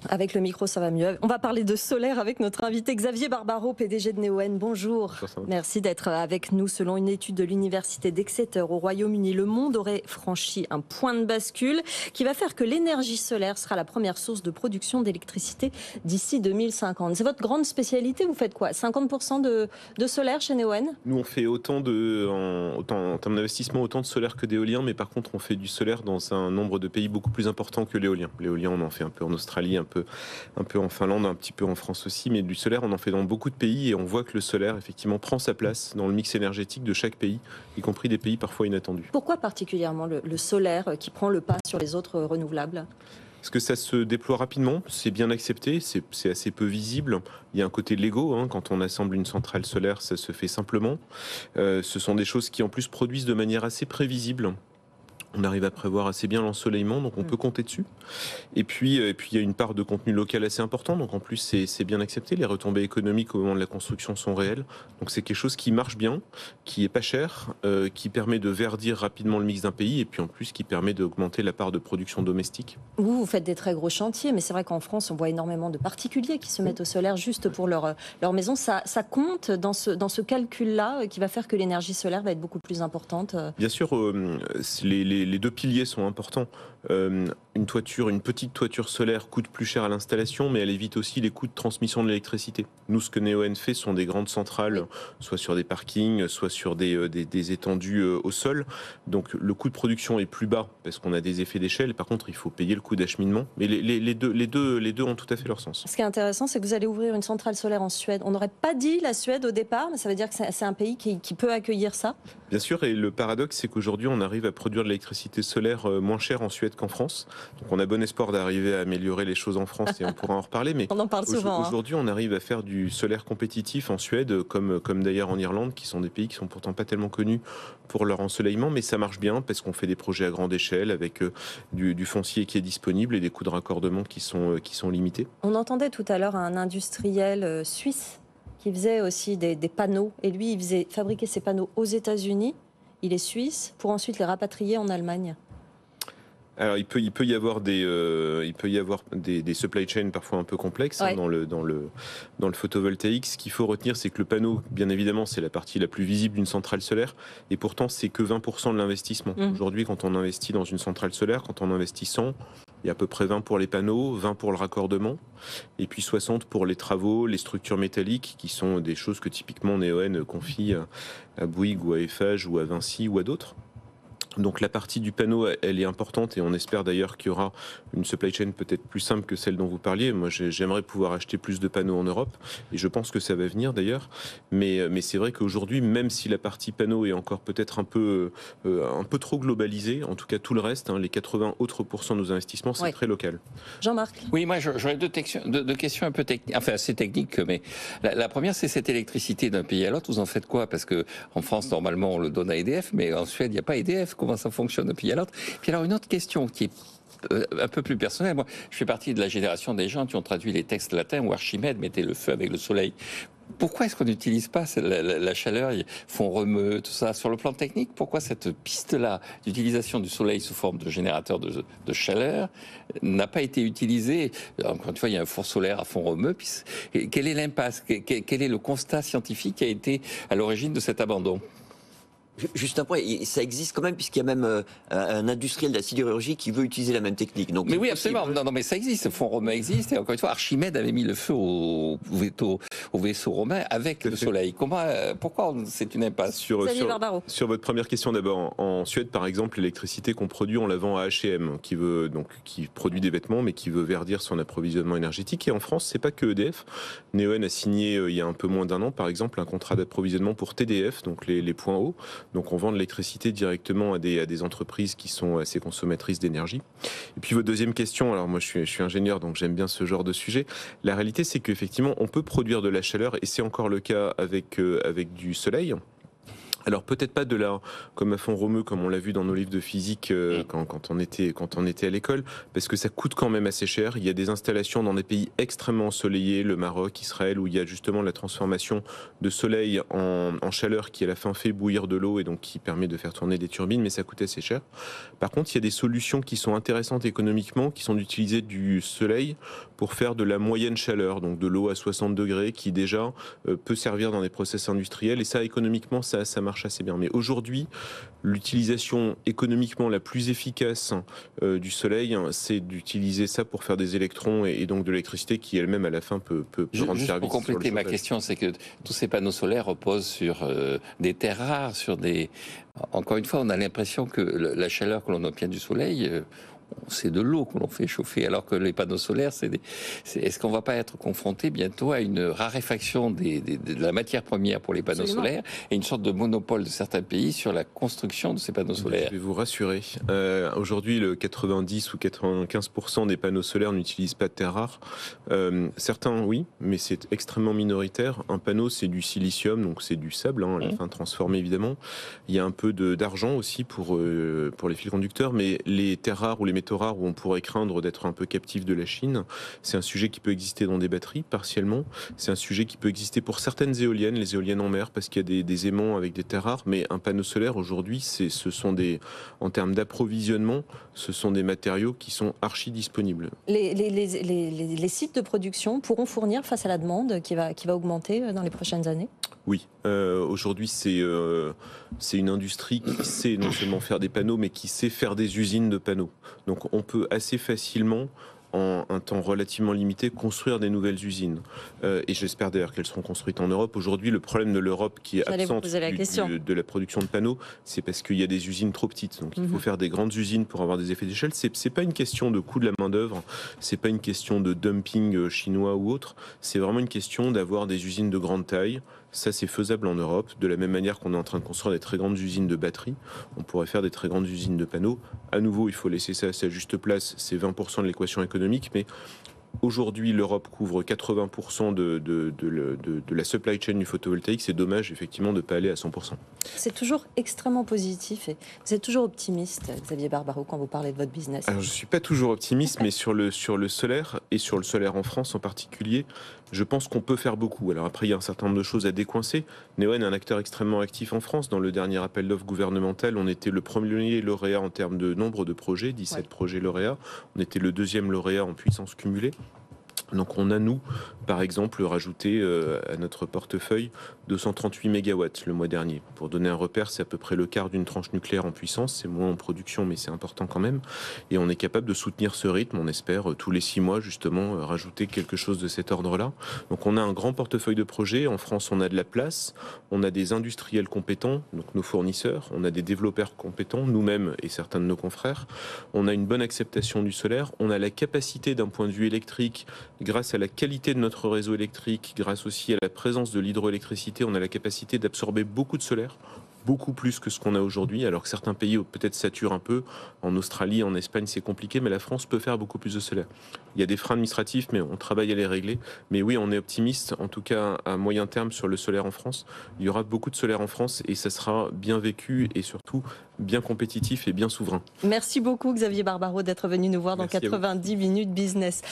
Avec le micro, ça va mieux. On va parler de solaire avec notre invité Xavier Barbaro, PDG de Neoen. Bonjour. Merci d'être avec nous. Selon une étude de l'université d'Exeter au Royaume-Uni, le monde aurait franchi un point de bascule qui va faire que l'énergie solaire sera la première source de production d'électricité d'ici 2050. C'est votre grande spécialité. Vous faites quoi? 50% de solaire chez Neoen? Nous, on fait en termes d'investissement, autant de solaire que d'éolien, mais par contre, on fait du solaire dans un nombre de pays beaucoup plus important que l'éolien. L'éolien, on en fait un peu en Australie, un peu en Finlande, un petit peu en France aussi, mais du solaire, on en fait dans beaucoup de pays et on voit que le solaire, effectivement, prend sa place dans le mix énergétique de chaque pays, y compris des pays parfois inattendus. Pourquoi particulièrement le solaire qui prend le pas sur les autres renouvelables? Parce que ça se déploie rapidement, c'est bien accepté, c'est assez peu visible. Il y a un côté Lego, quand on assemble une centrale solaire, ça se fait simplement. Ce sont des choses qui en plus produisent de manière assez prévisible. On arrive à prévoir assez bien l'ensoleillement, donc on peut compter dessus. Et puis il y a une part de contenu local assez important, donc en plus c'est bien accepté. Les retombées économiques au moment de la construction sont réelles. Donc c'est quelque chose qui marche bien, qui est pas cher, qui permet de verdir rapidement le mix d'un pays, et puis en plus qui permet d'augmenter la part de production domestique. Vous faites des très gros chantiers, mais c'est vrai qu'en France, on voit énormément de particuliers qui se mettent au solaire juste pour leur maison. Ça compte dans ce calcul-là qui va faire que l'énergie solaire va être beaucoup plus importante? Bien sûr, les deux piliers sont importants. Une petite toiture solaire coûte plus cher à l'installation, mais elle évite aussi les coûts de transmission de l'électricité. Nous, ce que Neoen fait sont des grandes centrales, soit sur des parkings, soit sur des étendues au sol. Donc le coût de production est plus bas parce qu'on a des effets d'échelle. Par contre, il faut payer le coût d'acheminement. Mais les deux ont tout à fait leur sens. Ce qui est intéressant, c'est que vous allez ouvrir une centrale solaire en Suède. On n'aurait pas dit la Suède au départ, mais ça veut dire que c'est un pays qui peut accueillir ça? Bien sûr, et le paradoxe, c'est qu'aujourd'hui, on arrive à produire de l'électricité solaire moins chère en Suède qu'en France. Donc on a bon espoir d'arriver à améliorer les choses en France et on pourra en reparler. Mais on en parle souvent. Aujourd'hui, on arrive à faire du solaire compétitif en Suède, comme d'ailleurs en Irlande, qui sont des pays qui sont pourtant pas tellement connus pour leur ensoleillement. Mais ça marche bien parce qu'on fait des projets à grande échelle avec du foncier qui est disponible et des coûts de raccordement qui sont limités. On entendait tout à l'heure un industriel suisse qui faisait aussi des panneaux. Et lui, il fabriquer ses panneaux aux États-Unis. Il est suisse pour ensuite les rapatrier en Allemagne. Alors il peut y avoir des supply chains parfois un peu complexes dans le photovoltaïque. Ce qu'il faut retenir, c'est que le panneau, bien évidemment, c'est la partie la plus visible d'une centrale solaire, et pourtant c'est que 20% de l'investissement. Aujourd'hui, quand on investit dans une centrale solaire, quand on investit 100, il y a à peu près 20 pour les panneaux, 20 pour le raccordement, et puis 60 pour les travaux, les structures métalliques, qui sont des choses que typiquement Neoen confie à Bouygues ou à Eiffage ou à Vinci ou à d'autres. Donc la partie du panneau, elle est importante, et on espère d'ailleurs qu'il y aura une supply chain peut-être plus simple que celle dont vous parliez. Moi, j'aimerais pouvoir acheter plus de panneaux en Europe, et je pense que ça va venir d'ailleurs. Mais c'est vrai qu'aujourd'hui, même si la partie panneau est encore peut-être un peu trop globalisée, en tout cas tout le reste, les 80 autres % de nos investissements, c'est très local. Jean-Marc. Oui, moi j'aurais deux questions un peu techniques, enfin assez techniques, mais la première, c'est cette électricité d'un pays à l'autre. Vous en faites quoi? Parce que en France, normalement, on le donne à EDF, mais en Suède, il n'y a pas EDF. Comment ça fonctionne d'un pays à l'autre? Puis alors, une autre question qui est un peu plus personnelle. Moi, je fais partie de la génération des gens qui ont traduit les textes latins où Archimède mettait le feu avec le soleil. Pourquoi est-ce qu'on n'utilise pas la chaleur, fond remue, tout ça? Sur le plan technique, pourquoi cette piste-là d'utilisation du soleil sous forme de générateur de chaleur n'a pas été utilisée? Encore une fois, il y a un four solaire à fond remue. Quelle est l'impasse? Quel est le constat scientifique qui a été à l'origine de cet abandon? Juste un point, ça existe quand même, puisqu'il y a même un industriel de la sidérurgie qui veut utiliser la même technique. Donc, mais oui, absolument. Non, mais ça existe. Le fond romain existe. Et encore une fois, Archimède avait mis le feu au vaisseau romain avec le soleil. Pourquoi c'est une impasse? Sur votre première question d'abord, en Suède, par exemple, l'électricité qu'on produit, on la vend à H&M, qui produit des vêtements, mais qui veut verdir son approvisionnement énergétique. Et en France, c'est pas que EDF. Neoen a signé il y a un peu moins d'un an, par exemple, un contrat d'approvisionnement pour TDF, donc les points hauts. Donc on vend de l'électricité directement à des entreprises qui sont assez consommatrices d'énergie. Et puis votre deuxième question, alors moi je suis ingénieur, donc j'aime bien ce genre de sujet. La réalité, c'est qu'effectivement on peut produire de la chaleur, et c'est encore le cas avec du soleil. Alors peut-être pas de là, comme à fond romeux, comme on l'a vu dans nos livres de physique quand on était à l'école, parce que ça coûte quand même assez cher. Il y a des installations dans des pays extrêmement ensoleillés, le Maroc, Israël, où il y a justement la transformation de soleil en chaleur qui à la fin fait bouillir de l'eau et donc qui permet de faire tourner des turbines, mais ça coûte assez cher. Par contre, il y a des solutions qui sont intéressantes économiquement, qui sont d'utiliser du soleil pour faire de la moyenne chaleur, donc de l'eau à 60 degrés, qui déjà peut servir dans des process industriels, et ça économiquement, ça marche assez bien. Mais aujourd'hui, l'utilisation économiquement la plus efficace du soleil, c'est d'utiliser ça pour faire des électrons et donc de l'électricité qui elle-même à la fin peut rendre juste service. Pour compléter ma question, c'est que tous ces panneaux solaires reposent sur des terres rares, sur des... Encore une fois, on a l'impression que la chaleur que l'on obtient du soleil... c'est de l'eau que l'on fait chauffer, alors que les panneaux solaires, est-ce qu'on ne va pas être confronté bientôt à une raréfaction de la matière première pour les panneaux solaires et une sorte de monopole de certains pays sur la construction de ces panneaux solaires? Je vais vous rassurer. Aujourd'hui, le 90 ou 95% des panneaux solaires n'utilisent pas de terres rares. Certains, oui, mais c'est extrêmement minoritaire. Un panneau, c'est du silicium, donc c'est du sable, à la fin transformé évidemment. Il y a un peu d'argent aussi pour les fils conducteurs, mais les terres rares ou les métaux rares où on pourrait craindre d'être un peu captif de la Chine. C'est un sujet qui peut exister dans des batteries, partiellement. C'est un sujet qui peut exister pour certaines éoliennes, les éoliennes en mer, parce qu'il y a des aimants avec des terres rares. Mais un panneau solaire, aujourd'hui, en termes d'approvisionnement, ce sont des matériaux qui sont archi disponibles. Les sites de production pourront fournir face à la demande qui va augmenter dans les prochaines années? Oui, aujourd'hui c'est une industrie qui sait non seulement faire des panneaux, mais qui sait faire des usines de panneaux. Donc on peut assez facilement, en un temps relativement limité, construire des nouvelles usines. Et j'espère d'ailleurs qu'elles seront construites en Europe. Aujourd'hui, le problème de l'Europe qui est absente de la production de panneaux, c'est parce qu'il y a des usines trop petites. Donc il faut faire des grandes usines pour avoir des effets d'échelle. C'est pas une question de coût de la main-d'œuvre, c'est pas une question de dumping chinois ou autre, c'est vraiment une question d'avoir des usines de grande taille. Ça, c'est faisable en Europe. De la même manière qu'on est en train de construire des très grandes usines de batteries, on pourrait faire des très grandes usines de panneaux. À nouveau, il faut laisser ça à sa juste place. C'est 20% de l'équation économique, mais aujourd'hui, l'Europe couvre 80% de la supply chain du photovoltaïque. C'est dommage, effectivement, de ne pas aller à 100%. C'est toujours extrêmement positif et vous êtes toujours optimiste, Xavier Barbaro, quand vous parlez de votre business. Alors, je ne suis pas toujours optimiste, mais sur le solaire, et sur le solaire en France en particulier, je pense qu'on peut faire beaucoup. Alors après, il y a un certain nombre de choses à décoincer. Neoen est un acteur extrêmement actif en France. Dans le dernier appel d'offres gouvernemental, on était le premier lauréat en termes de nombre de projets, 17 projets lauréats. On était le deuxième lauréat en puissance cumulée. Donc on a, nous, par exemple, rajouté à notre portefeuille 238 mégawatts le mois dernier. Pour donner un repère, c'est à peu près le quart d'une tranche nucléaire en puissance. C'est moins en production, mais c'est important quand même. Et on est capable de soutenir ce rythme. On espère tous les 6 mois, justement, rajouter quelque chose de cet ordre-là. Donc on a un grand portefeuille de projets. En France, on a de la place. On a des industriels compétents, donc nos fournisseurs. On a des développeurs compétents, nous-mêmes et certains de nos confrères. On a une bonne acceptation du solaire. On a la capacité, d'un point de vue électrique, grâce à la qualité de notre réseau électrique, grâce aussi à la présence de l'hydroélectricité, on a la capacité d'absorber beaucoup de solaire, beaucoup plus que ce qu'on a aujourd'hui, alors que certains pays peut-être saturent un peu. En Australie, en Espagne, c'est compliqué, mais la France peut faire beaucoup plus de solaire. Il y a des freins administratifs, mais on travaille à les régler. Mais oui, on est optimiste, en tout cas à moyen terme, sur le solaire en France. Il y aura beaucoup de solaire en France et ça sera bien vécu et surtout bien compétitif et bien souverain. Merci beaucoup Xavier Barbaro d'être venu nous voir dans 90 minutes business.